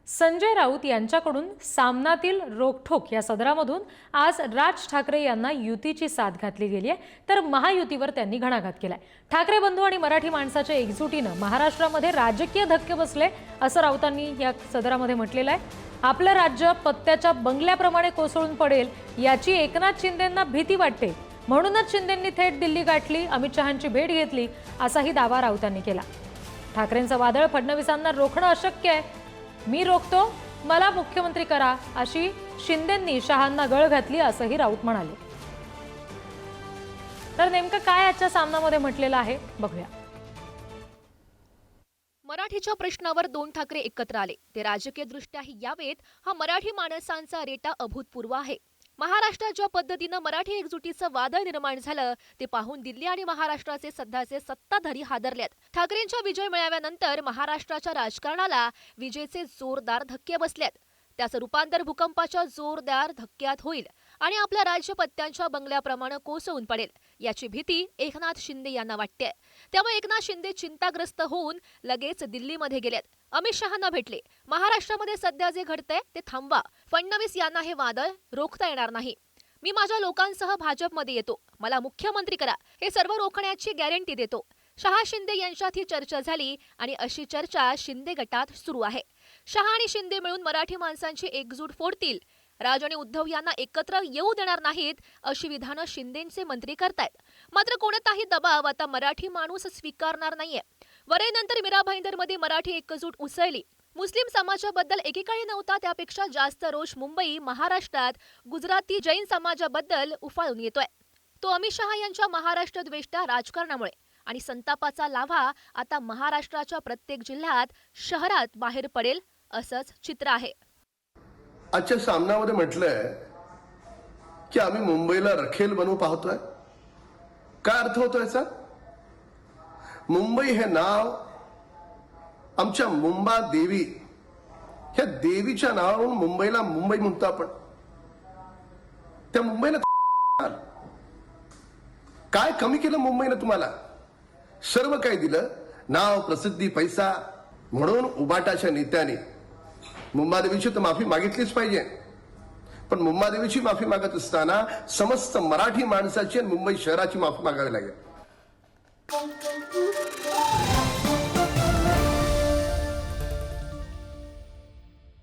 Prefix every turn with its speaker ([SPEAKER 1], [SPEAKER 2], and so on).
[SPEAKER 1] संजय राऊत यांच्याकडून सामनातील रोखठोक या सदरामधून आज राज ठाकरे यांना युतीची साथ घातली गेली आहे, तर महायुतीवर त्यांनी घणाघात केलाय। ठाकरे बंधू आणि मराठी माणसाच्या एकजुटीने महाराष्ट्रामध्ये राजकीय धक्के बसले असं राऊतांनी या सदरामध्ये म्हटलेलं आहे। आपलं राज्य पत्त्याच्या बंगल्याप्रमाणे कोसळून पडेल याची एकनाथ शिंदेंना भीती वाटते, म्हणूनच शिंदेंनी थेट दिल्ली गाठली, अमित शहांची भेट घेतली असाही दावा राऊतांनी केला। ठाकरेंचं वादळ फडणवीसांना रोखणं अशक्य आहे, मी रोखतो, मला मुख्यमंत्री करा अशी शिंदेंनी शहांना गळ घातली असंही राऊत म्हणाले। तर नेमकं काय आजच्या सामनामध्ये म्हटलेलं आहे बघूया।
[SPEAKER 2] मराठीच्या प्रश्नावर दोन ठाकरे एकत्र आले, ते राजकीय दृष्ट्याही यावेत हा मराठी माणसांचा रेटा अभूतपूर्व आहे। महाराष्ट्रात ज्या पद्धतीनं मराठी एकजुटीचं वादळ निर्माण झालं ते पाहून दिल्ली आणि महाराष्ट्राचे सध्याचे सत्ताधारी हादरल्यात। ठाकरेंच्या विजय मिळाल्यानंतर महाराष्ट्राच्या राजकारणाला विजेचे जोरदार धक्के बसल्यात। त्याचं रूपांतर भूकंपाच्या जोरदार धक्क्यात होईल आणि आपल्या राज्य पत्त्यांच्या बंगल्याप्रमाणे कोसळून पडेल याची भीती एकनाथ शिंदे यांना वाटते। त्यामुळे एकनाथ शिंदे चिंताग्रस्त होऊन लगेच दिल्लीमध्ये गेलेत, अमित शहांना भेटले। महाराष्ट्रामध्ये सध्या जे घडतंय ते थांबवा, फडणवीस यांना हे वादळ रोखता येणार नाही, मी माझ्या लोकांसह भाजपमध्ये येतो, मला मुख्यमंत्री करा, हे सर्व रोखण्याची गॅरंटी देतो। शहा शिंदे यांच्यात ही चर्चा झाली आणि अशी चर्चा शिंदे गटात सुरू आहे। शहा आणि शिंदे मिळून मराठी माणसांची एकजूट फोडतील, राज आणि उद्धव यांना एकत्र येऊ देणार नाहीत अशी विधानं शिंदेंचे मंत्री करतायत। मात्र कोणताही दबाव आता मराठी माणूस स्वीकारणार नाहीये। वरईनंतर मीरा भाईंदरमध्ये मराठी एकजूट उसळली, मुस्लिम समाजाबद्दल एकेकाळी नव्हता त्यापेक्षा जास्त रोष मुंबई, महाराष्ट्रात गुजराती जैन समाजाबद्दल उफाळून येतोय। तो अमित शहा यांच्या महाराष्ट्र द्वेष्टा राजकारणामुळे आणि संतापाचा लाव्हा आता महाराष्ट्राच्या प्रत्येक जिल्ह्यात, शहरात बाहेर पडेल असंच चित्र आहे।
[SPEAKER 3] आजच्या सामन्यामध्ये म्हटलंय की आम्ही मुंबईला रखेल बनवू पाहतोय। काय अर्थ होतो याचा? मुंबई हे नाव आमच्या मुंबा देवी, ह्या देवीच्या नावावरून मुंबईला मुंबई म्हणतो आपण। त्या मुंबईला काय कमी केलं मुंबईनं? तुम्हाला सर्व काही दिलं, नाव, प्रसिद्धी, पैसा, म्हणून उबाटाच्या नेत्याने मुंबादेवीची तर माफी मागितलीच पाहिजे। पण मुंबादेवीची माफी मागत असताना समस्त मराठी माणसाची आणि मुंबई शहराची माफी मागावी लागेल।